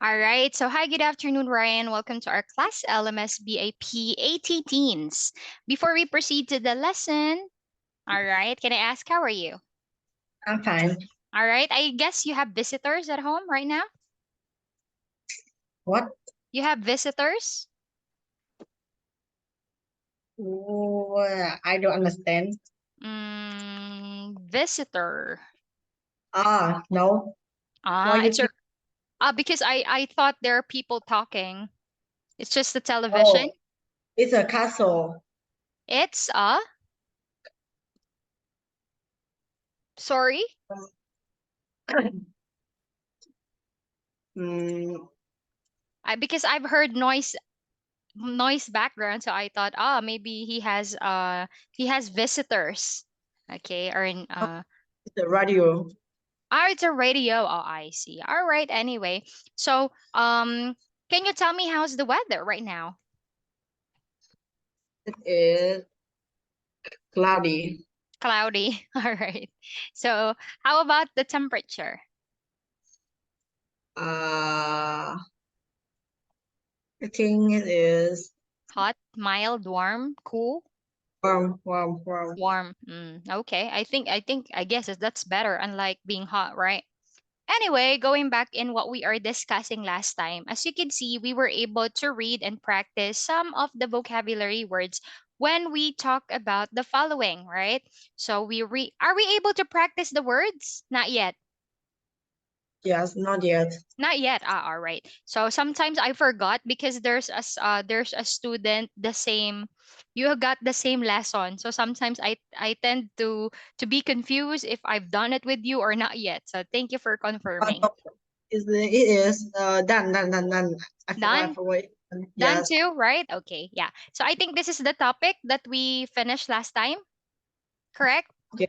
All right. So, hi, good afternoon, Ryan. Welcome to our class LMS BAP AT Teens. Before we proceed to the lesson, all right, can I ask, how are you? I'm fine. All right. I guess you have visitors at home right now? What? You have visitors? Oh, I don't understand. Visitor. No. Why Ah, you it's think? your because I thought there are people talking. It's just the television. Oh, it's a castle. It's sorry. mm, Because I've heard noise background, so I thought, maybe he has visitors. Okay, or in it's a radio. it's a radio. Oh, I see. All right, anyway. So can you tell me how's the weather right now? It is cloudy. Cloudy. All right. So how about the temperature? Uh, I think it is Hot, mild, warm, cool? warm. Warm. Okay, I guess that's better, unlike being hot, right? Anyway, going back in what we are discussing last time, as you can see, we were able to read and practice some of the vocabulary words when we talk about the following, right? So are we able to practice the words? Not yet. Yes, not yet. Not yet. All right. So sometimes I forgot because there's a student the same. You have got the same lesson. So sometimes I tend to be confused if I've done it with you or not yet. So thank you for confirming. No, it is done. I Done. forgot. Done Yes. too, right? Okay, yeah. So I think this is the topic that we finished last time, correct? Okay.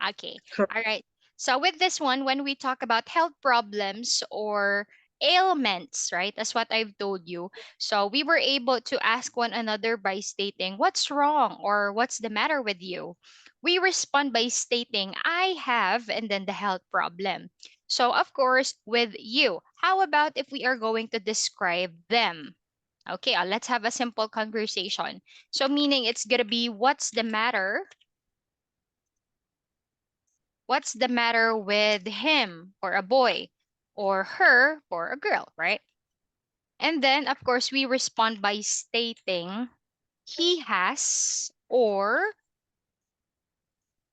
Okay, all right. So with this one, when we talk about health problems or ailments, right? That's what I've told you. So we were able to ask one another by stating, what's wrong or what's the matter with you? We respond by stating, I have, and then the health problem. So, of course, with you, how about if we are going to describe them? Okay, let's have a simple conversation. So, meaning it's going to be, what's the matter? What's the matter with him for a boy or her for a girl, right? And then, of course, we respond by stating he has or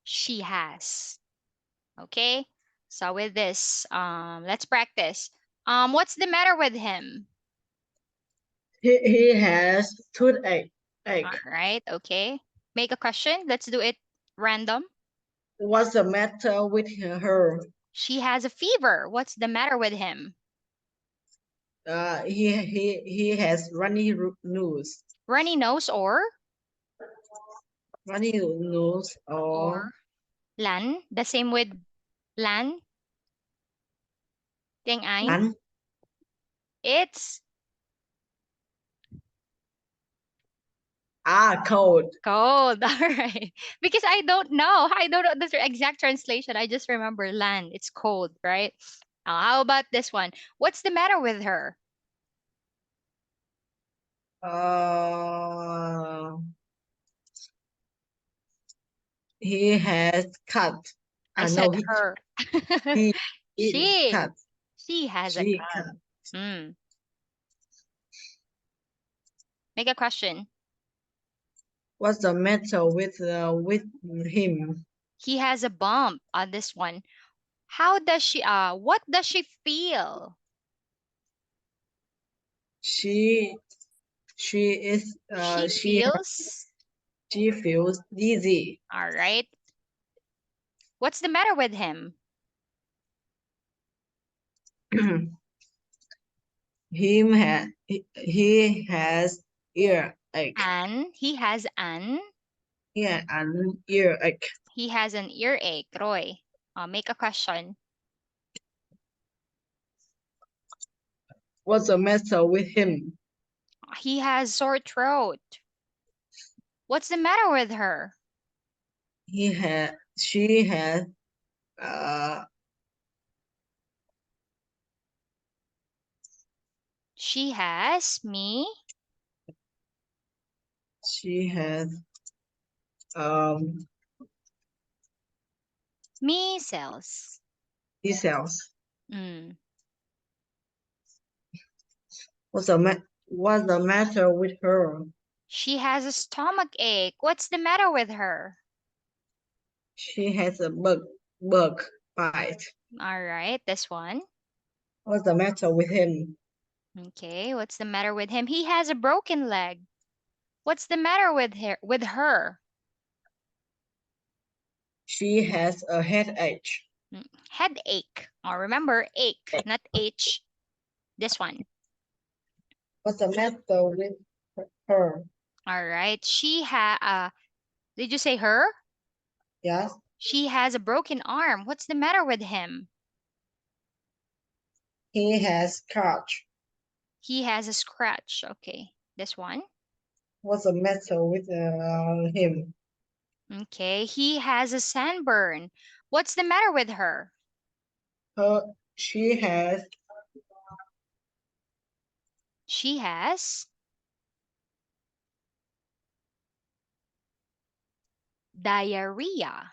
she has. Okay? So with this, let's practice. What's the matter with him? He has toothache. All Ache. right, okay. Make a question. Let's do it random. What's the matter with her? She has a fever. What's the matter with him? He has nose. Runny nose Runny nose or or lan. The same with lan. Tiếng Anh. and It's cold. cold. All right. Because I don't know. I don't know the exact translation. I just remember land. It's cold, right? How about this one? What's the matter with her? Uh, he has cut. I No, said her. he is she. cut. She has a She cut. cut. Hmm. Make a question. What's the matter with him? He has a bump on this one. How does what does she feel? She she is She she feels. she feels dizzy. All right. What's the matter with him? He has earache. An. He has an. Yeah, an earache. He has an earache, Roy. Make a question. What's the matter with him? He has sore throat. What's the matter with her? She has uh She has She has um measles. cells. Mm. What's the matter with her? She has a stomach ache. What's the matter with her? She has a bug bite. All right, this one. What's the matter with him? Okay, what's the matter with him? He has a broken leg. What's the matter with her? With her? She has a headache. Headache. Oh, remember, ache, not H. This one. What's the matter with her? All right. Did you say her? Yes, She has a broken arm. What's the matter with him? he has catch. He has a scratch. Okay. This one. What's the matter with him? Okay. He has a sunburn. What's the matter with her? She has She has diarrhea.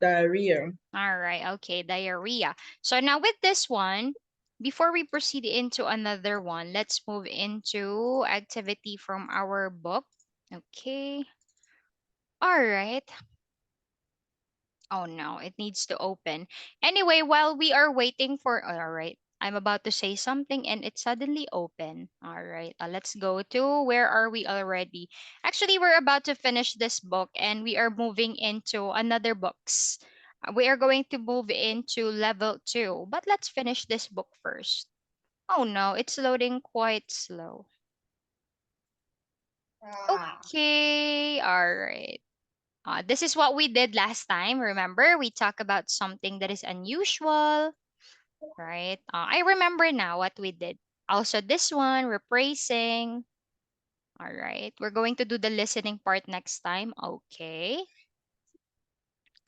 diarrhea. All right. Okay. Diarrhea. So now with this one, before we proceed into another one, let's move into activity from our book. Okay. All right. Oh no, it needs to open. Anyway, while we are waiting for, all right, I'm about to say something and it suddenly opened. All right, let's go to where are we already? Actually, we're about to finish this book and we are moving into another books. We are going to move into level 2, but let's finish this book first. Oh no, it's loading quite slow. Ah, Okay, all right. This is what we did last time. Remember, we talked about something that is unusual, right? I remember now what we did. Also, this one, rephrasing. All right, we're going to do the listening part next time. Okay.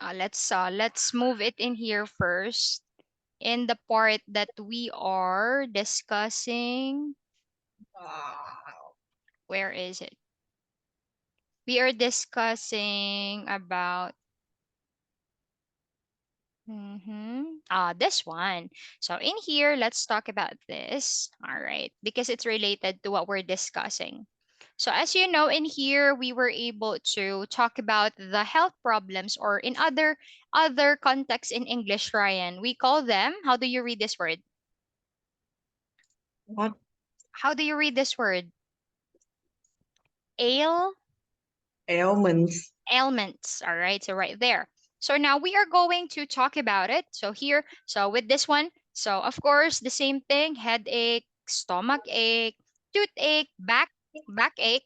Let's move it in here first. In the part that we are discussing, ah. where is it? We are discussing about this one. So in here, let's talk about this. All right, because it's related to what we're discussing. So as you know, in here we were able to talk about the health problems, or in other contexts in English, Ryan, we call them. How do you read this word? What How do you read this word? Ail ailments? ailments. All right, so right there. So now we are going to talk about it. So here, so with this one, so of course the same thing: headache, stomach ache, toothache, backache.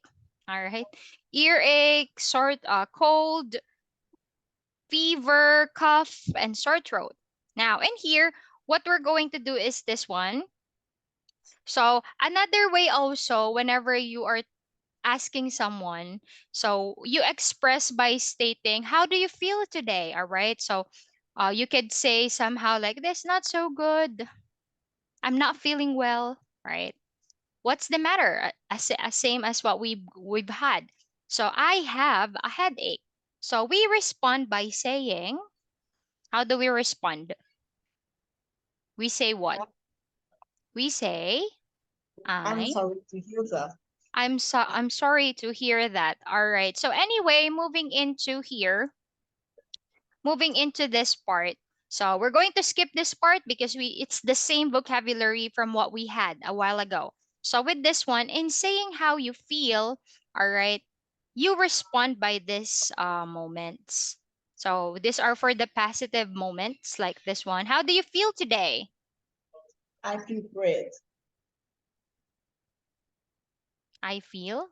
All right, earache, cold, fever, cough, and sore throat. Now in here, what we're going to do is this one. So another way also, whenever you are asking someone, so you express by stating, how do you feel today? All right, so you could say somehow like this: not so good, I'm not feeling well, right? What's the matter? Same as what we've had. So I have a headache. So we respond by saying, how do we respond? We say what? We say, I'm I sorry to hear that. I'm sorry to hear that. All right, so anyway, moving into this part. So we're going to skip this part because we it's the same vocabulary from what we had a while ago. So with this one, in saying how you feel, all right, you respond by this moments. So these are for the positive moments, like this one. How do you feel today? I feel great. I feel.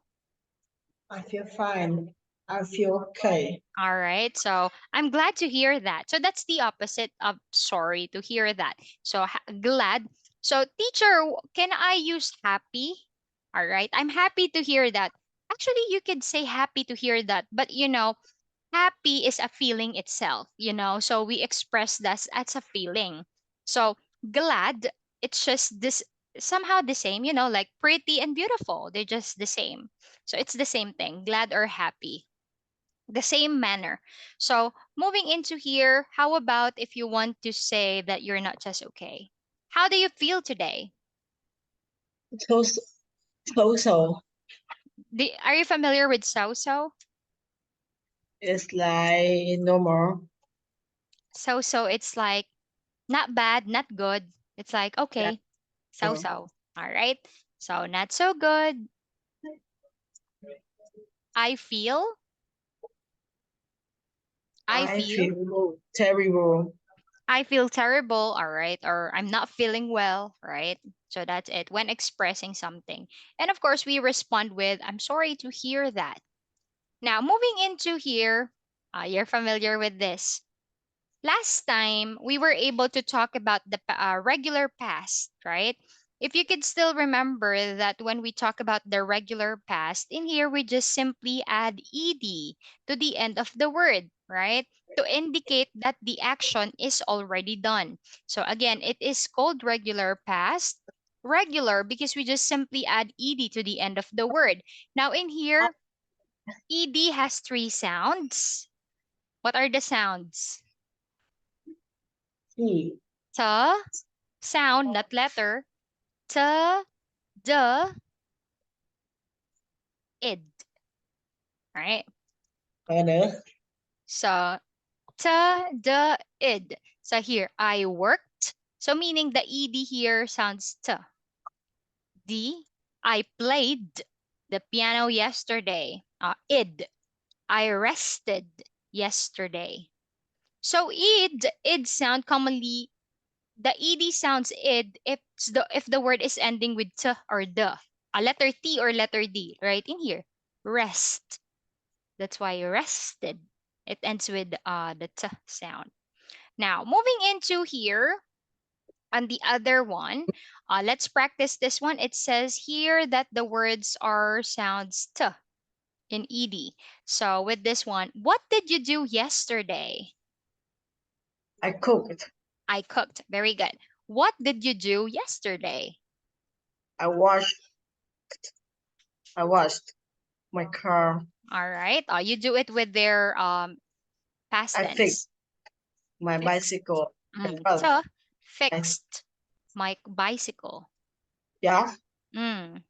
I feel fine. I feel okay. All right. So I'm glad to hear that. So that's the opposite of sorry to hear that. So glad. So teacher, can I use happy? All right. I'm happy to hear that. Actually, you could say happy to hear that, but happy is a feeling itself. So we express that as a feeling. So glad, it's just this. somehow the same, like pretty and beautiful. They're just the same. So it's the same thing, glad or happy, the same manner. So moving into here, how about if you want to say that you're not just okay? How do you feel today? So so so. Are you familiar with so so? It's like normal. So so, it's like not bad, not good. It's like Yeah. okay, so So so. All right. So not so good. I feel, I I feel, feel terrible. I feel terrible, all right, or I'm not feeling well, right? So that's it when expressing something. And of course, we respond with, I'm sorry to hear that. Now, moving into here, you're familiar with this. Last time, we were able to talk about the regular past, right? If you could still remember that when we talk about the regular past, in here we just simply add ed to the end of the word, right? To indicate that the action is already done. So again, it is called regular past. Regular because we just simply add ed to the end of the word. Now in here, ed has three sounds. What are the sounds? He, Ta, sound, not letter. Ta, the, id. All right. other, So ta, the, id. So here, I worked. So meaning the ed here sounds ta. D, I played the piano yesterday. Id, I rested yesterday. So id sound commonly, the ed sounds id if the word is ending with t or the, a letter t or letter d, right in here. Rest. That's why rested. It ends with the t sound. Now moving into here on the other one, let's practice this one. It says here that the words are sounds t in ed. So with this one, what did you do yesterday? I cooked. I cooked. Very good. What did you do yesterday? I washed. I washed my car. All right. You do it with their past I fixed tense. my Fixed. bicycle. I brushed So my fixed my bicycle. yeah. Mm.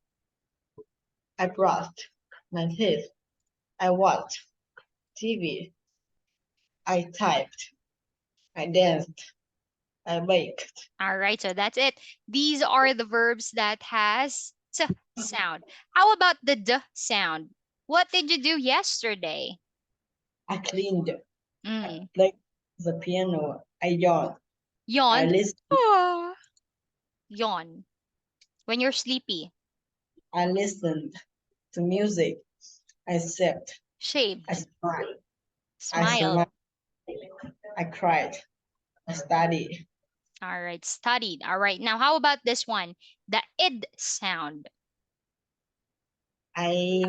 I brushed my teeth. I watched TV. I typed. I danced. I baked. All right. So that's it. These are the verbs that has t sound. How about the d sound? What did you do yesterday? I cleaned. I Mm. played the piano. I yawned. I Yawned. listened. Ah. Yawn. When you're sleepy. I listened to music. I sipped. I Shaved. smiled. I Smiled. smiled. I cried. I studied. All right. Studied. All right. Now, how about this one? The id sound. I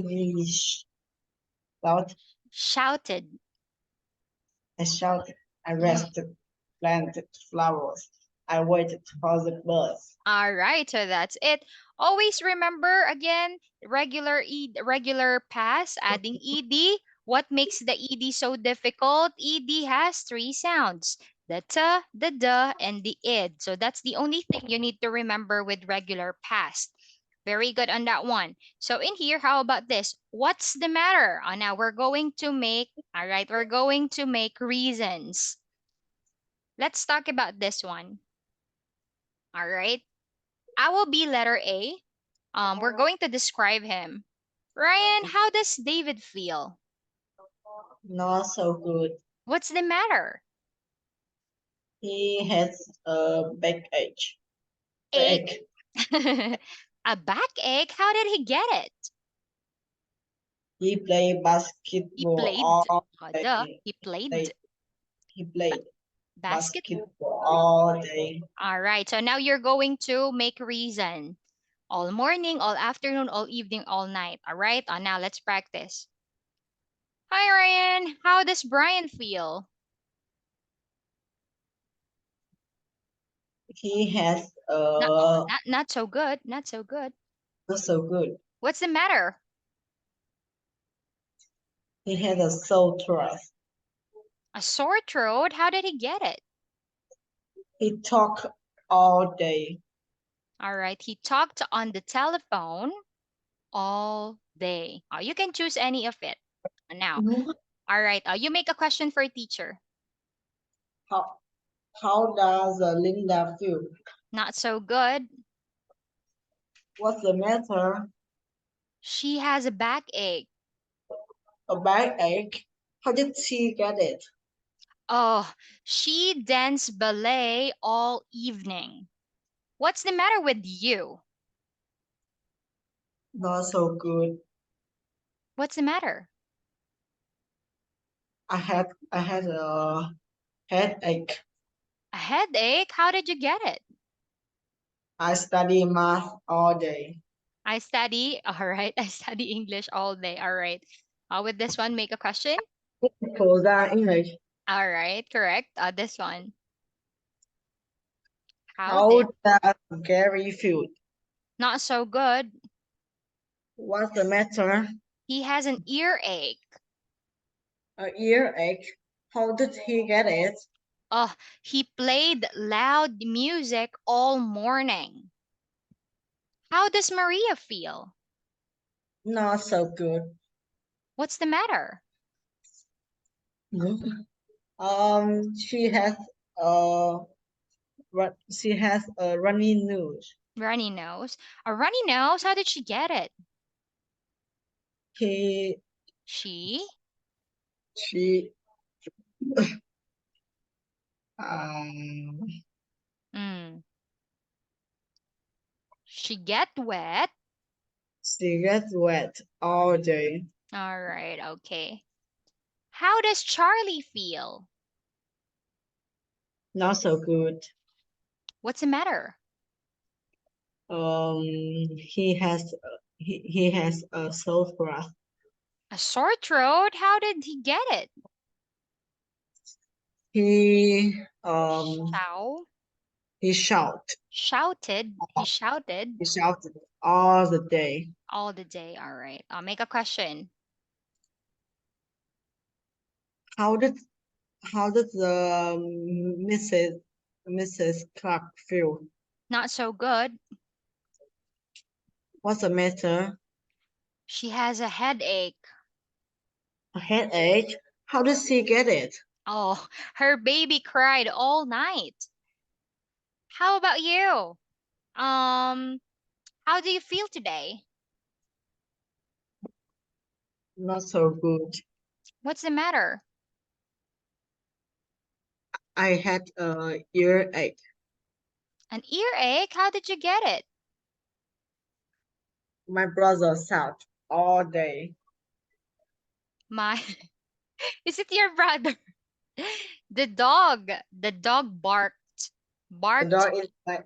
thought. Shouted. I shouted. I Mm. rested. Planted flowers. I waited for the bus. All right, so that's it. Always remember again, regular pass, adding ed. What makes the ed so difficult? Ed has three sounds: the t, the d, and the id. So that's the only thing you need to remember with regular past. Very good on that one. So in here, how about this? What's the matter? Now we're going to make, all right, we're going to make reasons. Let's talk about this one. All right. I will be letter A. We're going to describe him. Ryan, how does David feel? Not so good. What's the matter? He has a backache. Ache. Backache. A backache? How did he get it? He played He basketball played. all Duh. day. He played They- He played basket. basketball all day. All right. So now you're going to make reason. All morning, all afternoon, all evening, all night. All right. Now let's practice. Hi, Ryan. How does Brian feel? He has Not, oh, uh, not so good. Not so good. not so good. What's the matter? He had a sore throat. A sore throat? How did he get it? He talked all day. All right. He talked on the telephone all day. You can choose any of it. Now, Mhm. all right. You make a question for a teacher. How how does Linda feel? Not so good. What's the matter? She has a backache. A backache? How did she get it? Oh, she danced ballet all evening. What's the matter with you? Not so good. What's the matter? I had a headache. A headache? How did you get it? I study math all day. I study, all right. I study English all day, all right. With this one, make a question. For that English. All right, correct. This one. How How did? does Gary feel? Not so good. What's the matter? He has an earache. A earache? How did he get it? Oh, he played loud music all morning. How does Maria feel? Not so good. What's the matter? She has uh, she has a runny nose. Runny nose. A runny nose? How did she get it? He, She? she, um, Mm. She get wet. she gets wet all day. All right, okay. How does Charlie feel? Not so good. What's the matter? He has, he has a sore throat. A sore throat? How did he get it? He, Shout. he shout, Shouted. He shouted he shouted all the day. all the day. All right. I'll make a question. How did, how did the Mrs. Clark feel? Not so good. What's the matter? She has a headache. A headache? How does she get it? Oh, her baby cried all night. How about you? Um, how do you feel today? Not so good. What's the matter? I had a earache. An earache? How did you get it? My brother sat all day. My, is it your brother? The dog barked. The Barked. dog is my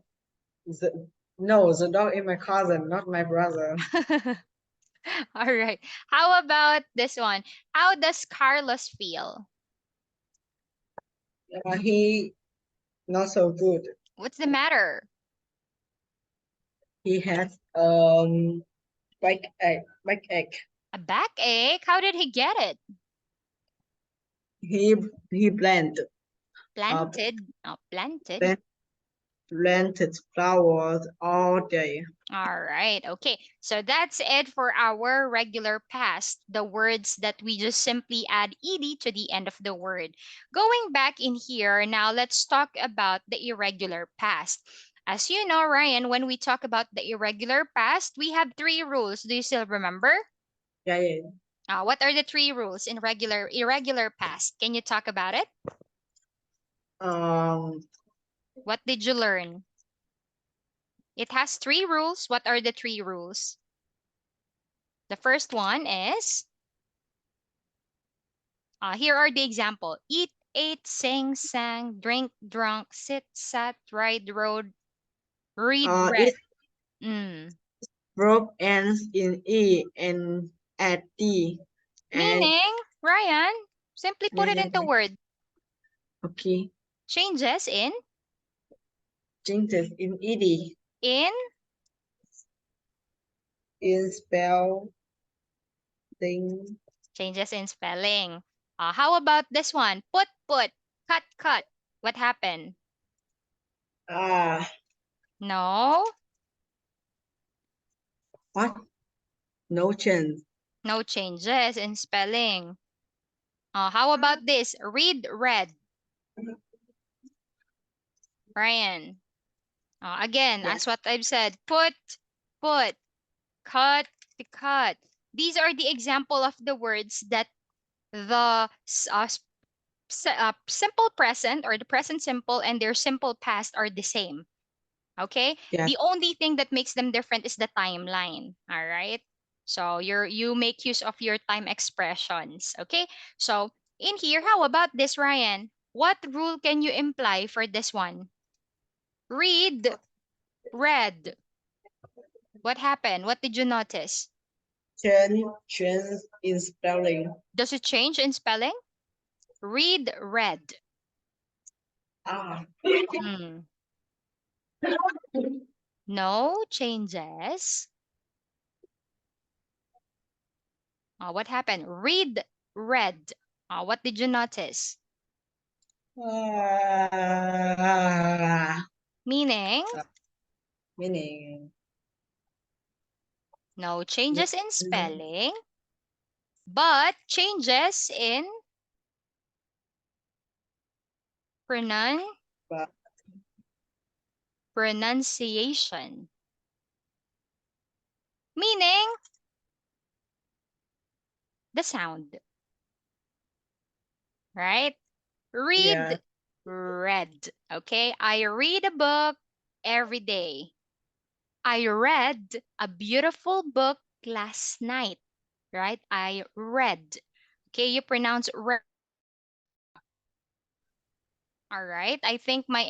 the, no, the dog is my cousin, not my brother. All right. How about this one? How does Carlos feel? He not so good. What's the matter? He has backache. A backache? How did he get it? He he planted uh Planted. Oh, planted. plant, planted flowers all day. All right. Okay. So that's it for our regular past, the words that we just simply add ed to the end of the word. Going back in here, now let's talk about the irregular past. As you know, Ryan, when we talk about the irregular past, we have three rules. Do you still remember? Yeah, yeah. What are the three rules in irregular past? Can you talk about it? Um, What did you learn? It has three rules. What are the three rules? The first one is here are the example. Eat, ate, sing, sang, drink, drunk, sit, sat, ride, rode, read, read. it Mm. verb ends in e and at d, and Meaning, Ryan, simply put it into meaning word. okay. Changes in changes in ed, In in spell thing. changes in spelling. How about this one? Put, cut. What happened? Ah, No, what? No chance. no changes in spelling. How about this? Read, read. Brian. Again, Yes. as what I've said, put, cut, cut. These are the example of the words that the simple present or the present simple and their simple past are the same. Okay? Yes. The only thing that makes them different is the timeline. All right? So you make use of your time expressions. Okay? So in here, how about this, Ryan? What rule can you imply for this one? Read, read. What happened? What did you notice? Change in spelling. Does it change in spelling? Read, read. Ah, Hmm. No changes. What happened? Read, read. What did you notice? ah, Meaning, meaning. no changes in spelling, but changes in pronoun But pronunciation. Meaning, the sound, right? yeah. Read, read. Okay, I read a book every day. I read a beautiful book last night, right? I read. Okay, you pronounce read. All right. I think my